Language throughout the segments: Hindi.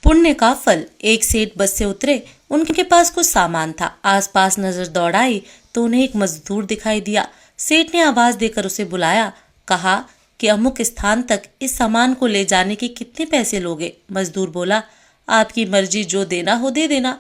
पुण्य का फल। एक सेठ बस से उतरे, उनके पास कुछ सामान था। आसपास नजर दौड़ाई तो उन्हें एक मजदूर दिखाई दिया। सेठ ने आवाज देकर उसे बुलाया, कहा कि अमुक स्थान तक इस सामान को ले जाने के कितने पैसे लोगे। मजदूर बोला, आपकी मर्जी, जो देना हो दे देना,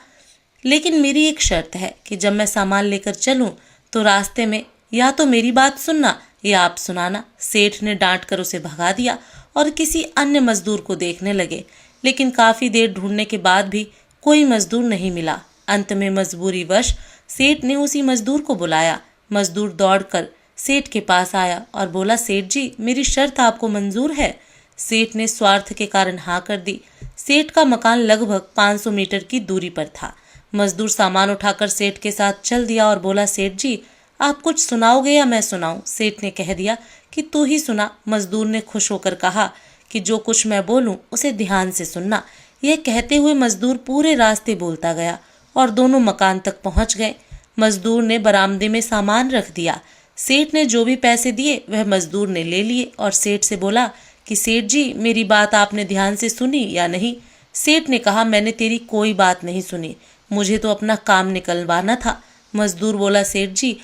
लेकिन मेरी एक शर्त है कि जब मैं सामान लेकर चलूं तो रास्ते में या तो मेरी बात सुनना या आप सुनाना। सेठ ने डांट कर उसे भगा दिया और किसी अन्य मजदूर को देखने लगे, लेकिन काफी देर ढूंढने के बाद भी कोई मजदूर नहीं मिला। अंत में मजबूरीवश सेठ ने उसी मजदूर को बुलाया। मजदूर दौड़कर सेठ के पास आया और बोला, सेठ जी, मेरी शर्त आपको मंजूर है। सेठ ने स्वार्थ के कारण हाँ कर दी। सेठ का मकान लगभग 500 मीटर की दूरी पर था। मजदूर सामान उठाकर सेठ के साथ चल दिया और बोला, सेठ जी, आप कुछ सुनाओगे या मैं सुनाऊं? सेठ ने कह दिया कि तू ही सुना। मजदूर ने खुश होकर कहा कि जो कुछ मैं बोलूं उसे ध्यान से सुनना। यह कहते हुए मजदूर पूरे रास्ते बोलता गया और दोनों मकान तक पहुंच गए। मजदूर ने बरामदे में सामान रख दिया। सेठ ने जो भी पैसे दिए वह मजदूर ने ले लिए और सेठ से बोला कि सेठ जी, मेरी बात आपने ध्यान से सुनी या नहीं? सेठ ने कहा, मैंने तेरी कोई बात नहीं सुनी, मुझे तो अपना काम निकलवाना था। मजदूर बोला, सेठ जी,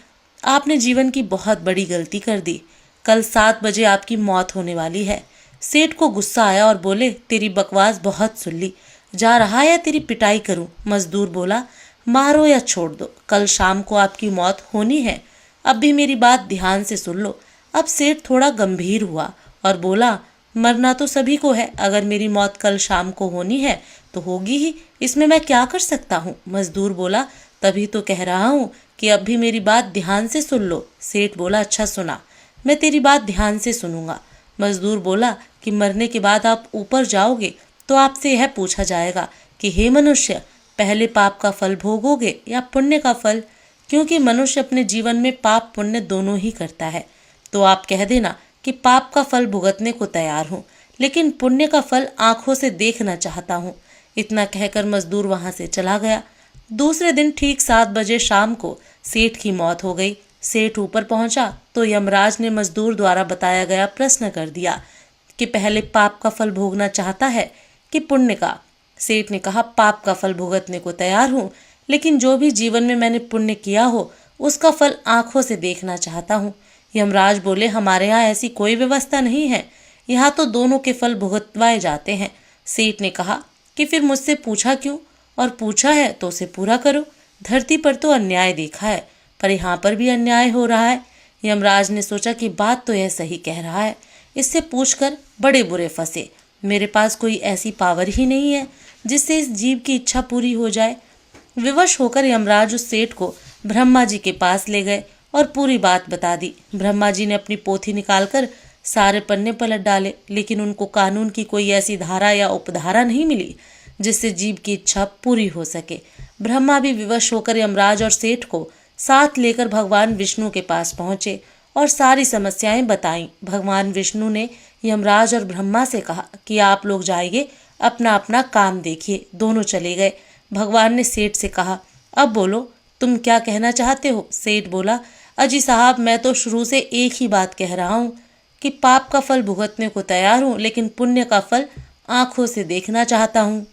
आपने जीवन की बहुत बड़ी गलती कर दी। कल 7 बजे आपकी मौत होने वाली है। सेठ को गुस्सा आया और बोले, तेरी बकवास बहुत सुन ली, जा रहा है या तेरी पिटाई करूं? मजदूर बोला, मारो या छोड़ दो, कल शाम को आपकी मौत होनी है। अब भी मेरी बात ध्यान से सुन लो। अब सेठ थोड़ा गंभीर हुआ और बोला, मरना तो सभी को है, अगर मेरी मौत कल शाम को होनी है तो होगी ही, इसमें मैं क्या कर सकता हूँ? मजदूर बोला, तभी तो कह रहा हूँ कि अब भी मेरी बात ध्यान से सुन लो। सेठ बोला, अच्छा सुना, मैं तेरी बात ध्यान से सुनूंगा। मजदूर बोला कि मरने के बाद आप ऊपर जाओगे तो आपसे यह पूछा जाएगा कि हे मनुष्य, पहले पाप का फल भोगोगे या पुण्य का फल? क्योंकि मनुष्य अपने जीवन में पाप पुण्य दोनों ही करता है। तो आप कह देना कि पाप का फल भुगतने को तैयार हूँ, लेकिन पुण्य का फल आंखों से देखना चाहता हूँ। इतना कहकर मजदूर वहां से चला गया। दूसरे दिन ठीक 7 बजे शाम को सेठ की मौत हो गई। सेठ ऊपर पहुंचा तो यमराज ने मजदूर द्वारा बताया गया प्रश्न कर दिया कि पहले पाप का फल भोगना चाहता है कि पुण्य का? सेठ ने कहा, पाप का फल भुगतने को तैयार हूँ, लेकिन जो भी जीवन में मैंने पुण्य किया हो उसका फल आंखों से देखना चाहता हूँ। यमराज बोले, हमारे यहाँ ऐसी कोई व्यवस्था नहीं है, यहाँ तो दोनों के फल भुगतवाए जाते हैं। सेठ ने कहा कि फिर मुझसे पूछा क्यों? और पूछा है तो उसे पूरा करो। धरती पर तो अन्याय देखा है, पर यहाँ पर भी अन्याय हो रहा है। यमराज ने सोचा कि बात तो यह सही कह रहा है, इससे पूछकर बड़े बुरे फंसे। मेरे पास कोई ऐसी पावर ही नहीं है जिससे इस जीव की इच्छा पूरी हो जाए। विवश होकर यमराज उस सेठ को ब्रह्मा जी के पास ले गए और पूरी बात बता दी। ब्रह्मा जी ने अपनी पोथी निकालकर सारे पन्ने पलट डाले, लेकिन उनको कानून की कोई ऐसी धारा या उपधारा नहीं मिली जिससे जीव की इच्छा पूरी हो सके। ब्रह्मा भी विवश होकर यमराज और सेठ को साथ लेकर भगवान विष्णु के पास पहुंचे और सारी समस्याएं बताईं। भगवान विष्णु ने यमराज और ब्रह्मा से कहा कि आप लोग जाइए, अपना अपना काम देखिए। दोनों चले गए। भगवान ने सेठ से कहा, अब बोलो, तुम क्या कहना चाहते हो? सेठ बोला, अजी साहब, मैं तो शुरू से एक ही बात कह रहा हूँ कि पाप का फल भुगतने को तैयार हूँ, लेकिन पुण्य का फल आंखों से देखना चाहता हूँ।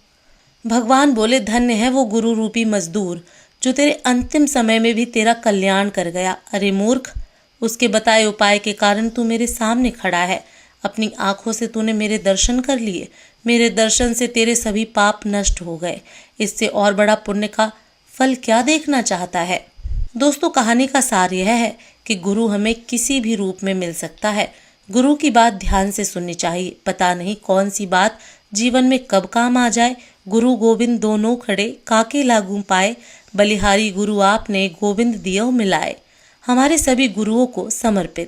भगवान बोले, धन्य है वो गुरु रूपी मजदूर जो तेरे अंतिम समय में भी तेरा कल्याण कर गया। अरे मूर्ख, उसके बताए उपाय के कारण तू मेरे सामने खड़ा है। अपनी आंखों से तूने मेरे दर्शन कर लिए। मेरे दर्शन से तेरे सभी पाप नष्ट हो गए। इससे और बड़ा पुण्य का फल क्या देखना चाहता है? दोस्तों, कहानी का सार यह है कि गुरु हमें किसी भी रूप में मिल सकता है। गुरु की बात ध्यान से सुननी चाहिए। पता नहीं कौन सी बात जीवन में कब काम आ जाए। गुरु गोविंद दोनों खड़े, काके लागू पाए, बलिहारी गुरु आपने, गोविंद दियो मिलाए। हमारे सभी गुरुओं को समर्पित।